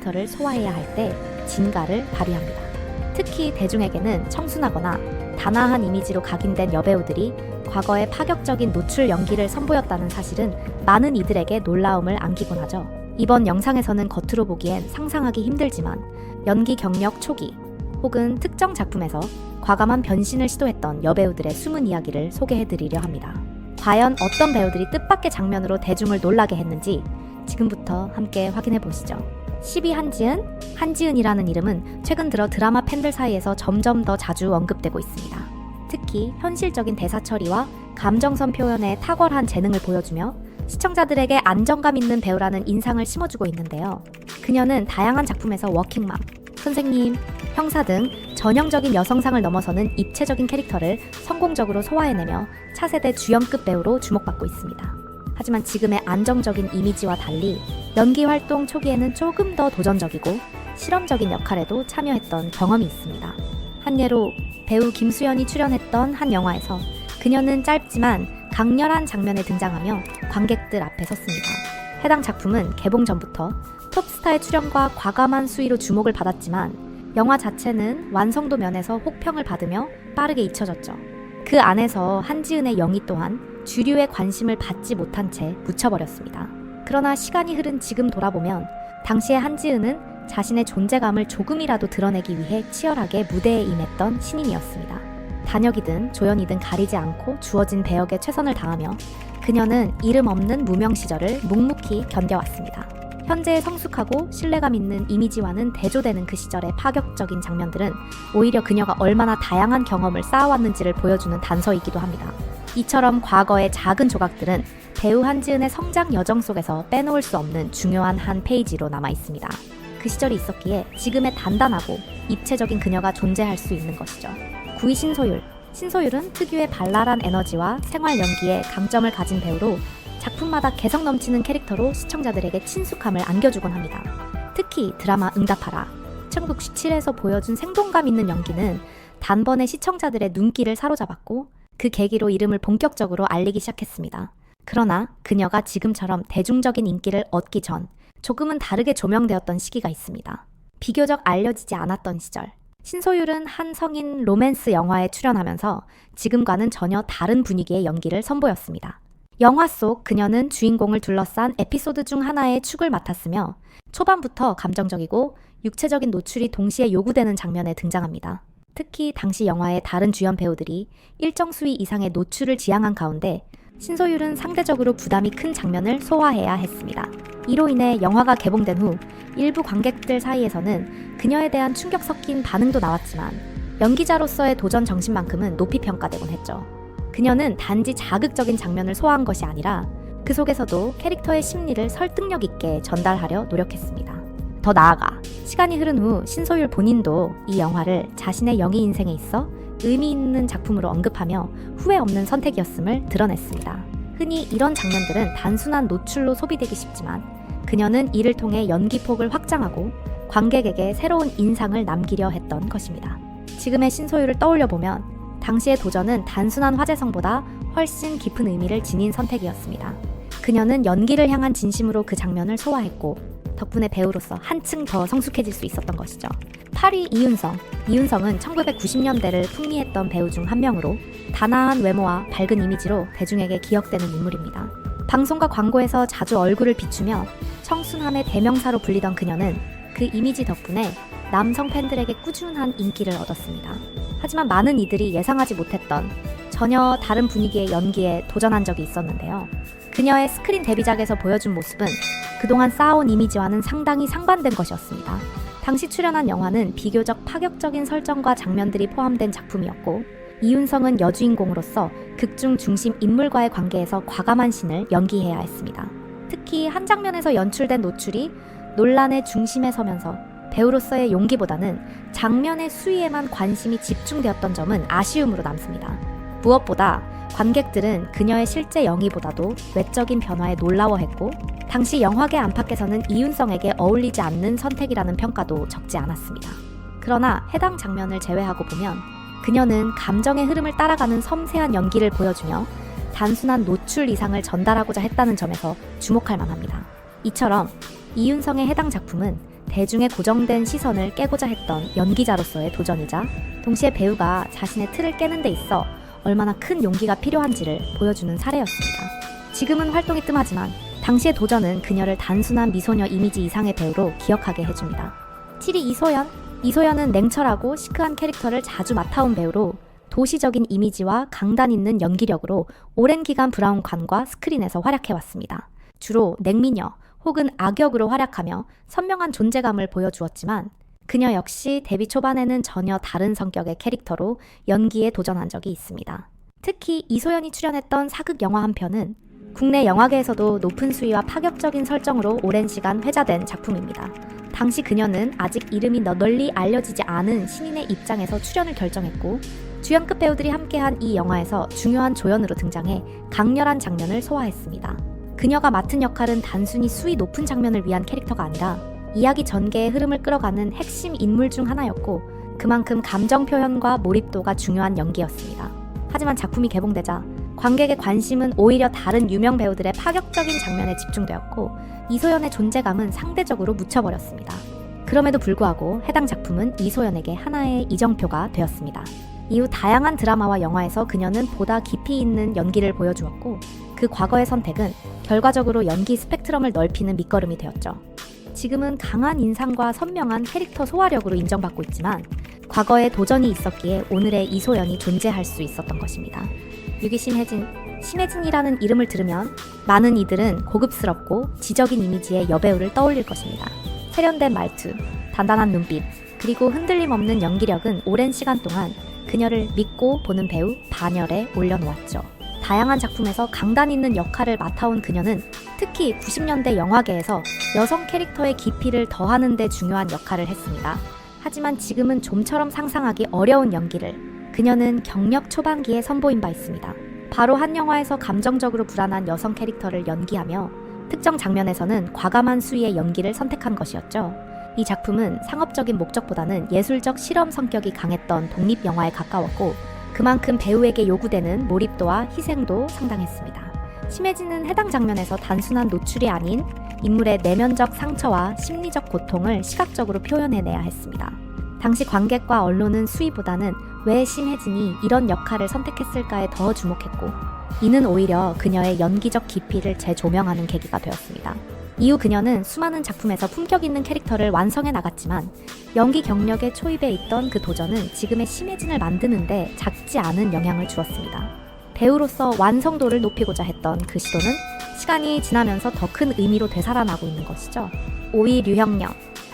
캐릭터를 소화해야 할 때 진가를 발휘합니다. 특히 대중에게는 청순하거나 단아한 이미지로 각인된 여배우들이 과거에 파격적인 노출 연기를 선보였다는 사실은 많은 이들에게 놀라움을 안기곤 하죠. 이번 영상에서는 겉으로 보기엔 상상하기 힘들지만 연기 경력 초기 혹은 특정 작품에서 과감한 변신을 시도했던 여배우들의 숨은 이야기를 소개해드리려 합니다. 과연 어떤 배우들이 뜻밖의 장면으로 대중을 놀라게 했는지 지금부터 함께 확인해보시죠. 12 한지은? 한지은이라는 이름은 최근 들어 드라마 팬들 사이에서 점점 더 자주 언급되고 있습니다. 특히 현실적인 대사 처리와 감정선 표현에 탁월한 재능을 보여주며 시청자들에게 안정감 있는 배우라는 인상을 심어주고 있는데요. 그녀는 다양한 작품에서 워킹맘, 선생님, 형사 등 전형적인 여성상을 넘어서는 입체적인 캐릭터를 성공적으로 소화해내며 차세대 주연급 배우로 주목받고 있습니다. 하지만 지금의 안정적인 이미지와 달리 연기 활동 초기에는 조금 더 도전적이고 실험적인 역할에도 참여했던 경험이 있습니다. 한 예로 배우 김수현이 출연했던 한 영화에서 그녀는 짧지만 강렬한 장면에 등장하며 관객들 앞에 섰습니다. 해당 작품은 개봉 전부터 톱스타의 출연과 과감한 수위로 주목을 받았지만 영화 자체는 완성도 면에서 혹평을 받으며 빠르게 잊혀졌죠. 그 안에서 한지은의 연기 또한 주류의 관심을 받지 못한 채 묻혀버렸습니다. 그러나 시간이 흐른 지금 돌아보면 당시의 한지은은 자신의 존재감을 조금이라도 드러내기 위해 치열하게 무대에 임했던 신인이었습니다. 단역이든 조연이든 가리지 않고 주어진 배역에 최선을 다하며 그녀는 이름 없는 무명 시절을 묵묵히 견뎌왔습니다. 현재의 성숙하고 신뢰감 있는 이미지와는 대조되는 그 시절의 파격적인 장면들은 오히려 그녀가 얼마나 다양한 경험을 쌓아왔는지를 보여주는 단서이기도 합니다. 이처럼 과거의 작은 조각들은 배우 한지은의 성장 여정 속에서 빼놓을 수 없는 중요한 한 페이지로 남아있습니다. 그 시절이 있었기에 지금의 단단하고 입체적인 그녀가 존재할 수 있는 것이죠. 9위 신소율. 신소율은 특유의 발랄한 에너지와 생활 연기에 강점을 가진 배우로 작품마다 개성 넘치는 캐릭터로 시청자들에게 친숙함을 안겨주곤 합니다. 특히 드라마 응답하라, 1997에서 보여준 생동감 있는 연기는 단번에 시청자들의 눈길을 사로잡았고 그 계기로 이름을 본격적으로 알리기 시작했습니다. 그러나 그녀가 지금처럼 대중적인 인기를 얻기 전 조금은 다르게 조명되었던 시기가 있습니다. 비교적 알려지지 않았던 시절. 신소율은 한 성인 로맨스 영화에 출연하면서 지금과는 전혀 다른 분위기의 연기를 선보였습니다. 영화 속 그녀는 주인공을 둘러싼 에피소드 중 하나의 축을 맡았으며 초반부터 감정적이고 육체적인 노출이 동시에 요구되는 장면에 등장합니다. 특히 당시 영화의 다른 주연 배우들이 일정 수위 이상의 노출을 지향한 가운데 신소율은 상대적으로 부담이 큰 장면을 소화해야 했습니다. 이로 인해 영화가 개봉된 후 일부 관객들 사이에서는 그녀에 대한 충격 섞인 반응도 나왔지만 연기자로서의 도전 정신만큼은 높이 평가되곤 했죠. 그녀는 단지 자극적인 장면을 소화한 것이 아니라 그 속에서도 캐릭터의 심리를 설득력 있게 전달하려 노력했습니다. 더 나아가 시간이 흐른 후 신소율 본인도 이 영화를 자신의 연기 인생에 있어 의미 있는 작품으로 언급하며 후회 없는 선택이었음을 드러냈습니다. 흔히 이런 장면들은 단순한 노출로 소비되기 쉽지만 그녀는 이를 통해 연기폭을 확장하고 관객에게 새로운 인상을 남기려 했던 것입니다. 지금의 신소율을 떠올려보면 당시의 도전은 단순한 화제성보다 훨씬 깊은 의미를 지닌 선택이었습니다. 그녀는 연기를 향한 진심으로 그 장면을 소화했고 덕분에 배우로서 한층 더 성숙해질 수 있었던 것이죠. 8위 이윤성. 이윤성은 1990년대를 풍미했던 배우 중 한 명으로 단아한 외모와 밝은 이미지로 대중에게 기억되는 인물입니다. 방송과 광고에서 자주 얼굴을 비추며 청순함의 대명사로 불리던 그녀는 그 이미지 덕분에 남성 팬들에게 꾸준한 인기를 얻었습니다. 하지만 많은 이들이 예상하지 못했던 전혀 다른 분위기의 연기에 도전한 적이 있었는데요. 그녀의 스크린 데뷔작에서 보여준 모습은 그동안 쌓아온 이미지와는 상당히 상반된 것이었습니다. 당시 출연한 영화는 비교적 파격적인 설정과 장면들이 포함된 작품이었고 이윤성은 여주인공으로서 극중 중심 인물과의 관계에서 과감한 신을 연기해야 했습니다. 특히 한 장면에서 연출된 노출이 논란의 중심에 서면서 배우로서의 용기보다는 장면의 수위에만 관심이 집중되었던 점은 아쉬움으로 남습니다. 무엇보다 관객들은 그녀의 실제 연기보다도 외적인 변화에 놀라워했고 당시 영화계 안팎에서는 이윤성에게 어울리지 않는 선택이라는 평가도 적지 않았습니다. 그러나 해당 장면을 제외하고 보면 그녀는 감정의 흐름을 따라가는 섬세한 연기를 보여주며 단순한 노출 이상을 전달하고자 했다는 점에서 주목할 만합니다. 이처럼 이윤성의 해당 작품은 대중의 고정된 시선을 깨고자 했던 연기자로서의 도전이자 동시에 배우가 자신의 틀을 깨는 데 있어 얼마나 큰 용기가 필요한지를 보여주는 사례였습니다. 지금은 활동이 뜸하지만 당시의 도전은 그녀를 단순한 미소녀 이미지 이상의 배우로 기억하게 해줍니다. 7위 이소연. 이소연은 냉철하고 시크한 캐릭터를 자주 맡아온 배우로 도시적인 이미지와 강단 있는 연기력으로 오랜 기간 브라운관과 스크린에서 활약해왔습니다. 주로 냉미녀 혹은 악역으로 활약하며 선명한 존재감을 보여주었지만 그녀 역시 데뷔 초반에는 전혀 다른 성격의 캐릭터로 연기에 도전한 적이 있습니다. 특히 이소연이 출연했던 사극 영화 한 편은 국내 영화계에서도 높은 수위와 파격적인 설정으로 오랜 시간 회자된 작품입니다. 당시 그녀는 아직 이름이 널리 알려지지 않은 신인의 입장에서 출연을 결정했고 주연급 배우들이 함께한 이 영화에서 중요한 조연으로 등장해 강렬한 장면을 소화했습니다. 그녀가 맡은 역할은 단순히 수위 높은 장면을 위한 캐릭터가 아니라 이야기 전개의 흐름을 끌어가는 핵심 인물 중 하나였고 그만큼 감정 표현과 몰입도가 중요한 연기였습니다. 하지만 작품이 개봉되자 관객의 관심은 오히려 다른 유명 배우들의 파격적인 장면에 집중되었고 이소연의 존재감은 상대적으로 묻혀버렸습니다. 그럼에도 불구하고 해당 작품은 이소연에게 하나의 이정표가 되었습니다. 이후 다양한 드라마와 영화에서 그녀는 보다 깊이 있는 연기를 보여주었고 그 과거의 선택은 결과적으로 연기 스펙트럼을 넓히는 밑거름이 되었죠. 지금은 강한 인상과 선명한 캐릭터 소화력으로 인정받고 있지만 과거에 도전이 있었기에 오늘의 이소연이 존재할 수 있었던 것입니다. 6위 심혜진. 심혜진이라는 이름을 들으면 많은 이들은 고급스럽고 지적인 이미지의 여배우를 떠올릴 것입니다. 세련된 말투, 단단한 눈빛, 그리고 흔들림 없는 연기력은 오랜 시간 동안 그녀를 믿고 보는 배우 반열에 올려놓았죠. 다양한 작품에서 강단 있는 역할을 맡아온 그녀는 특히 90년대 영화계에서 여성 캐릭터의 깊이를 더하는 데 중요한 역할을 했습니다. 하지만 지금은 좀처럼 상상하기 어려운 연기를 그녀는 경력 초반기에 선보인 바 있습니다. 바로 한 영화에서 감정적으로 불안한 여성 캐릭터를 연기하며 특정 장면에서는 과감한 수위의 연기를 선택한 것이었죠. 이 작품은 상업적인 목적보다는 예술적 실험 성격이 강했던 독립영화에 가까웠고 그만큼 배우에게 요구되는 몰입도와 희생도 상당했습니다. 심혜진은 해당 장면에서 단순한 노출이 아닌 인물의 내면적 상처와 심리적 고통을 시각적으로 표현해내야 했습니다. 당시 관객과 언론은 수위보다는 왜 심혜진이 이런 역할을 선택했을까에 더 주목했고 이는 오히려 그녀의 연기적 깊이를 재조명하는 계기가 되었습니다. 이후 그녀는 수많은 작품에서 품격 있는 캐릭터를 완성해 나갔지만 연기 경력의 초입에 있던 그 도전은 지금의 심혜진을 만드는데 작지 않은 영향을 주었습니다. 배우로서 완성도를 높이고자 했던 그 시도는 시간이 지나면서 더 큰 의미로 되살아나고 있는 것이죠. 5위 류형령.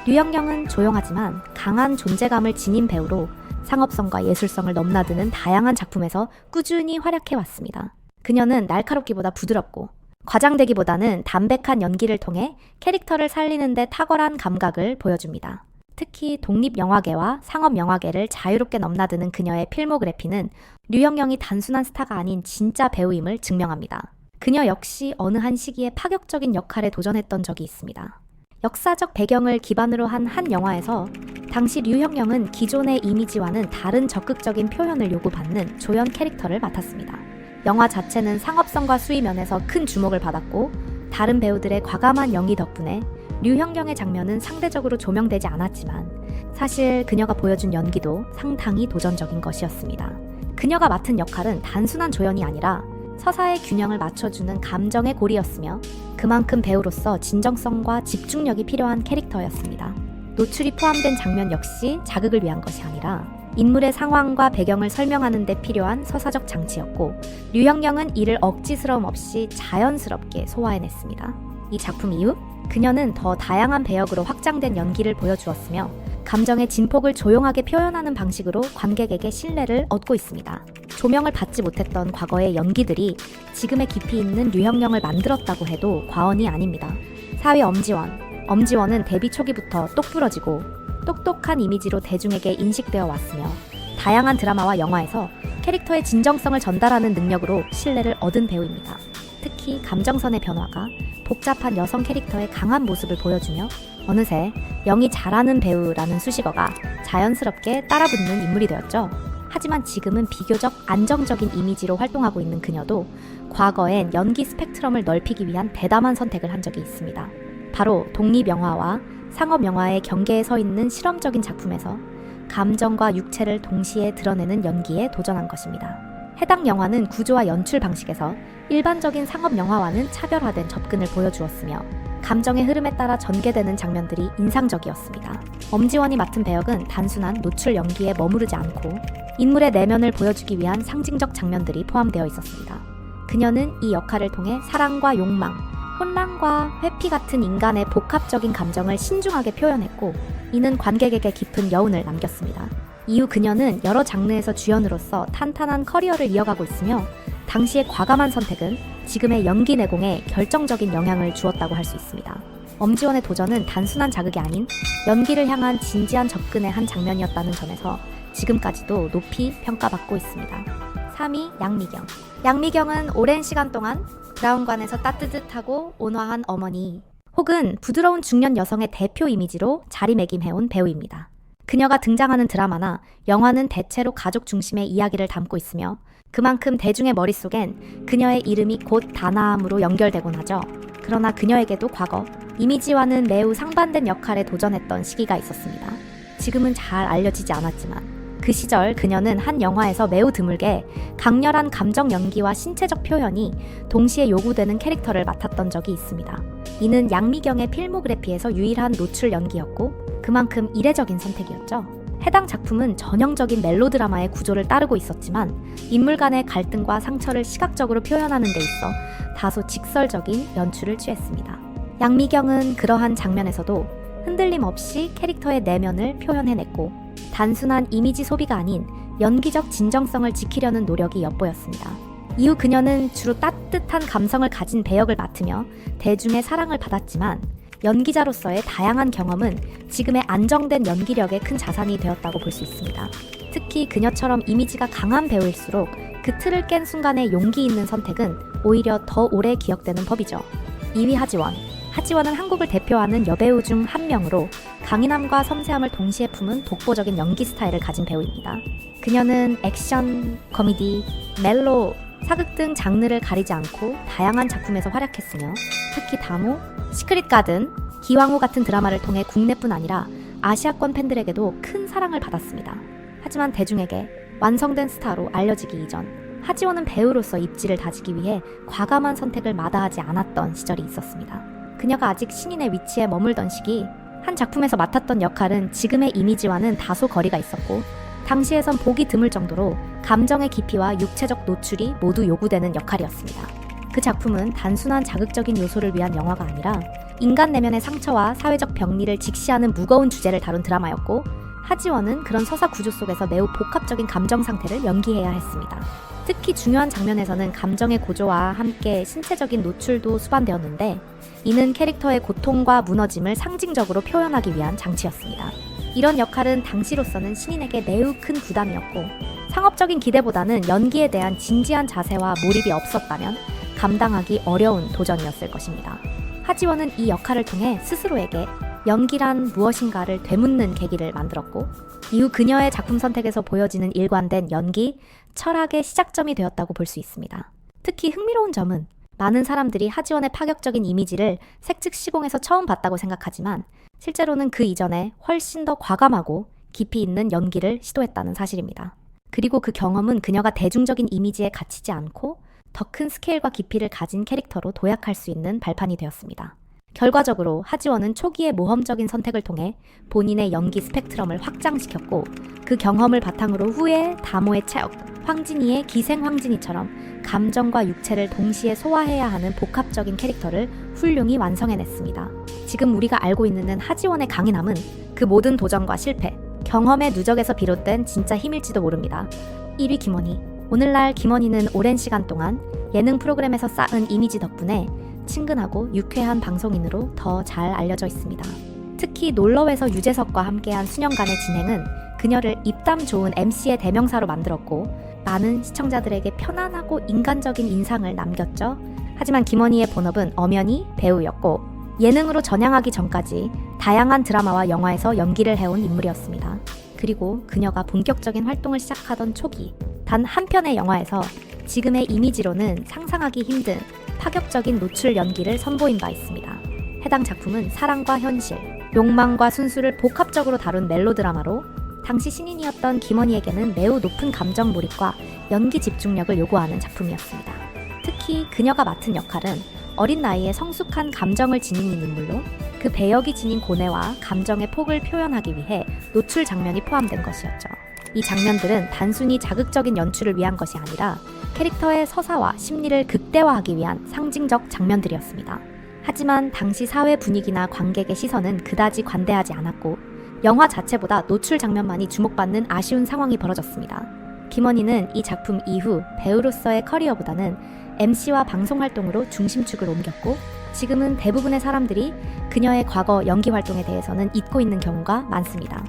류형령은 조용하지만 강한 존재감을 지닌 배우로 상업성과 예술성을 넘나드는 다양한 작품에서 꾸준히 활약해왔습니다. 그녀는 날카롭기보다 부드럽고 과장되기보다는 담백한 연기를 통해 캐릭터를 살리는 데 탁월한 감각을 보여줍니다. 특히 독립영화계와 상업영화계를 자유롭게 넘나드는 그녀의 필모그래피는 류형령이 단순한 스타가 아닌 진짜 배우임을 증명합니다. 그녀 역시 어느 한 시기에 파격적인 역할에 도전했던 적이 있습니다. 역사적 배경을 기반으로 한 영화에서 당시 류형령은 기존의 이미지와는 다른 적극적인 표현을 요구받는 조연 캐릭터를 맡았습니다. 영화 자체는 상업성과 수위 면에서 큰 주목을 받았고 다른 배우들의 과감한 연기 덕분에 류형령의 장면은 상대적으로 조명되지 않았지만 사실 그녀가 보여준 연기도 상당히 도전적인 것이었습니다. 그녀가 맡은 역할은 단순한 조연이 아니라 서사의 균형을 맞춰주는 감정의 고리였으며 그만큼 배우로서 진정성과 집중력이 필요한 캐릭터였습니다. 노출이 포함된 장면 역시 자극을 위한 것이 아니라 인물의 상황과 배경을 설명하는 데 필요한 서사적 장치였고 류형령은 이를 억지스러움 없이 자연스럽게 소화해냈습니다. 이 작품 이후 그녀는 더 다양한 배역으로 확장된 연기를 보여주었으며 감정의 진폭을 조용하게 표현하는 방식으로 관객에게 신뢰를 얻고 있습니다. 조명을 받지 못했던 과거의 연기들이 지금의 깊이 있는 류형령을 만들었다고 해도 과언이 아닙니다. 4위 엄지원. 엄지원은 데뷔 초기부터 똑부러지고 똑똑한 이미지로 대중에게 인식되어 왔으며 다양한 드라마와 영화에서 캐릭터의 진정성을 전달하는 능력으로 신뢰를 얻은 배우입니다. 특히 감정선의 변화가 복잡한 여성 캐릭터의 강한 모습을 보여주며 어느새 영이 잘하는 배우라는 수식어가 자연스럽게 따라붙는 인물이 되었죠. 하지만 지금은 비교적 안정적인 이미지로 활동하고 있는 그녀도 과거엔 연기 스펙트럼을 넓히기 위한 대담한 선택을 한 적이 있습니다. 바로 독립영화와 상업 영화의 경계에 서 있는 실험적인 작품에서 감정과 육체를 동시에 드러내는 연기에 도전한 것입니다. 해당 영화는 구조와 연출 방식에서 일반적인 상업 영화와는 차별화된 접근을 보여주었으며 감정의 흐름에 따라 전개되는 장면들이 인상적이었습니다. 엄지원이 맡은 배역은 단순한 노출 연기에 머무르지 않고 인물의 내면을 보여주기 위한 상징적 장면들이 포함되어 있었습니다. 그녀는 이 역할을 통해 사랑과 욕망, 혼란과 회피 같은 인간의 복합적인 감정을 신중하게 표현했고 이는 관객에게 깊은 여운을 남겼습니다. 이후 그녀는 여러 장르에서 주연으로서 탄탄한 커리어를 이어가고 있으며 당시의 과감한 선택은 지금의 연기 내공에 결정적인 영향을 주었다고 할 수 있습니다. 엄지원의 도전은 단순한 자극이 아닌 연기를 향한 진지한 접근의 한 장면이었다는 점에서 지금까지도 높이 평가받고 있습니다. 3위 양미경. 양미경은 오랜 시간 동안 브라운관에서 따뜻하고 온화한 어머니 혹은 부드러운 중년 여성의 대표 이미지로 자리매김해온 배우입니다. 그녀가 등장하는 드라마나 영화는 대체로 가족 중심의 이야기를 담고 있으며 그만큼 대중의 머릿속엔 그녀의 이름이 곧 다나함으로 연결되곤 하죠. 그러나 그녀에게도 과거 이미지와는 매우 상반된 역할에 도전했던 시기가 있었습니다. 지금은 잘 알려지지 않았지만 그 시절 그녀는 한 영화에서 매우 드물게 강렬한 감정 연기와 신체적 표현이 동시에 요구되는 캐릭터를 맡았던 적이 있습니다. 이는 양미경의 필모그래피에서 유일한 노출 연기였고 그만큼 이례적인 선택이었죠. 해당 작품은 전형적인 멜로드라마의 구조를 따르고 있었지만 인물 간의 갈등과 상처를 시각적으로 표현하는 데 있어 다소 직설적인 연출을 취했습니다. 양미경은 그러한 장면에서도 흔들림 없이 캐릭터의 내면을 표현해냈고 단순한 이미지 소비가 아닌 연기적 진정성을 지키려는 노력이 엿보였습니다. 이후 그녀는 주로 따뜻한 감성을 가진 배역을 맡으며 대중의 사랑을 받았지만 연기자로서의 다양한 경험은 지금의 안정된 연기력에 큰 자산이 되었다고 볼 수 있습니다. 특히 그녀처럼 이미지가 강한 배우일수록 그 틀을 깬 순간의 용기 있는 선택은 오히려 더 오래 기억되는 법이죠. 2위 하지원. 하지원은 한국을 대표하는 여배우 중 한 명으로 강인함과 섬세함을 동시에 품은 독보적인 연기 스타일을 가진 배우입니다. 그녀는 액션, 코미디, 멜로, 사극 등 장르를 가리지 않고 다양한 작품에서 활약했으며 특히 다모, 시크릿 가든, 기왕후 같은 드라마를 통해 국내뿐 아니라 아시아권 팬들에게도 큰 사랑을 받았습니다. 하지만 대중에게 완성된 스타로 알려지기 이전 하지원은 배우로서 입지를 다지기 위해 과감한 선택을 마다하지 않았던 시절이 있었습니다. 그녀가 아직 신인의 위치에 머물던 시기 한 작품에서 맡았던 역할은 지금의 이미지와는 다소 거리가 있었고 당시에선 보기 드물 정도로 감정의 깊이와 육체적 노출이 모두 요구되는 역할이었습니다. 그 작품은 단순한 자극적인 요소를 위한 영화가 아니라 인간 내면의 상처와 사회적 병리를 직시하는 무거운 주제를 다룬 드라마였고 하지원은 그런 서사 구조 속에서 매우 복합적인 감정 상태를 연기해야 했습니다. 특히 중요한 장면에서는 감정의 고조와 함께 신체적인 노출도 수반되었는데 이는 캐릭터의 고통과 무너짐을 상징적으로 표현하기 위한 장치였습니다. 이런 역할은 당시로서는 신인에게 매우 큰 부담이었고 상업적인 기대보다는 연기에 대한 진지한 자세와 몰입이 없었다면 감당하기 어려운 도전이었을 것입니다. 하지원은 이 역할을 통해 스스로에게 연기란 무엇인가를 되묻는 계기를 만들었고 이후 그녀의 작품 선택에서 보여지는 일관된 연기, 철학의 시작점이 되었다고 볼 수 있습니다. 특히 흥미로운 점은 많은 사람들이 하지원의 파격적인 이미지를 색즉 시공에서 처음 봤다고 생각하지만 실제로는 그 이전에 훨씬 더 과감하고 깊이 있는 연기를 시도했다는 사실입니다. 그리고 그 경험은 그녀가 대중적인 이미지에 갇히지 않고 더 큰 스케일과 깊이를 가진 캐릭터로 도약할 수 있는 발판이 되었습니다. 결과적으로 하지원은 초기의 모험적인 선택을 통해 본인의 연기 스펙트럼을 확장시켰고 그 경험을 바탕으로 후에 다모의 체력, 황진이의 기생 황진이처럼 감정과 육체를 동시에 소화해야 하는 복합적인 캐릭터를 훌륭히 완성해냈습니다. 지금 우리가 알고 있는 하지원의 강인함은 그 모든 도전과 실패, 경험의 누적에서 비롯된 진짜 힘일지도 모릅니다. 1위 김원희. 오늘날 김원희는 오랜 시간 동안 예능 프로그램에서 쌓은 이미지 덕분에 친근하고 유쾌한 방송인으로 더 잘 알려져 있습니다. 특히 놀러에서 유재석과 함께한 수년간의 진행은 그녀를 입담 좋은 MC의 대명사로 만들었고 많은 시청자들에게 편안하고 인간적인 인상을 남겼죠. 하지만 김원희의 본업은 엄연히 배우였고 예능으로 전향하기 전까지 다양한 드라마와 영화에서 연기를 해온 인물이었습니다. 그리고 그녀가 본격적인 활동을 시작하던 초기 단 한 편의 영화에서 지금의 이미지로는 상상하기 힘든 파격적인 노출 연기를 선보인 바 있습니다. 해당 작품은 사랑과 현실, 욕망과 순수를 복합적으로 다룬 멜로드라마로 당시 신인이었던 김원희에게는 매우 높은 감정 몰입과 연기 집중력을 요구하는 작품이었습니다. 특히 그녀가 맡은 역할은 어린 나이에 성숙한 감정을 지닌 인물로 그 배역이 지닌 고뇌와 감정의 폭을 표현하기 위해 노출 장면이 포함된 것이었죠. 이 장면들은 단순히 자극적인 연출을 위한 것이 아니라 캐릭터의 서사와 심리를 극대화하기 위한 상징적 장면들이었습니다. 하지만 당시 사회 분위기나 관객의 시선은 그다지 관대하지 않았고 영화 자체보다 노출 장면만이 주목받는 아쉬운 상황이 벌어졌습니다. 김원희는 이 작품 이후 배우로서의 커리어보다는 MC와 방송 활동으로 중심축을 옮겼고 지금은 대부분의 사람들이 그녀의 과거 연기 활동에 대해서는 잊고 있는 경우가 많습니다.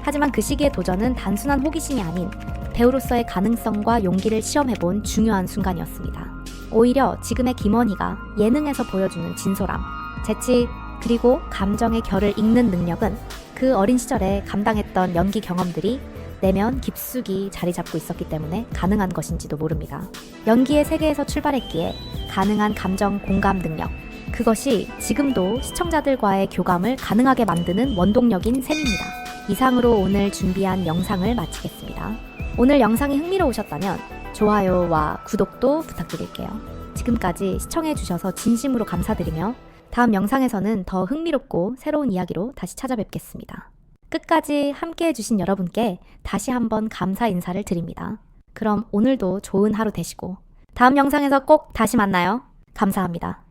하지만 그 시기의 도전은 단순한 호기심이 아닌 배우로서의 가능성과 용기를 시험해본 중요한 순간이었습니다. 오히려 지금의 김원희가 예능에서 보여주는 진솔함, 재치, 그리고 감정의 결을 읽는 능력은 그 어린 시절에 감당했던 연기 경험들이 내면 깊숙이 자리 잡고 있었기 때문에 가능한 것인지도 모릅니다. 연기의 세계에서 출발했기에 가능한 감정 공감 능력, 그것이 지금도 시청자들과의 교감을 가능하게 만드는 원동력인 셈입니다. 이상으로 오늘 준비한 영상을 마치겠습니다. 오늘 영상이 흥미로우셨다면 좋아요와 구독도 부탁드릴게요. 지금까지 시청해주셔서 진심으로 감사드리며 다음 영상에서는 더 흥미롭고 새로운 이야기로 다시 찾아뵙겠습니다. 끝까지 함께해주신 여러분께 다시 한번 감사 인사를 드립니다. 그럼 오늘도 좋은 하루 되시고 다음 영상에서 꼭 다시 만나요. 감사합니다.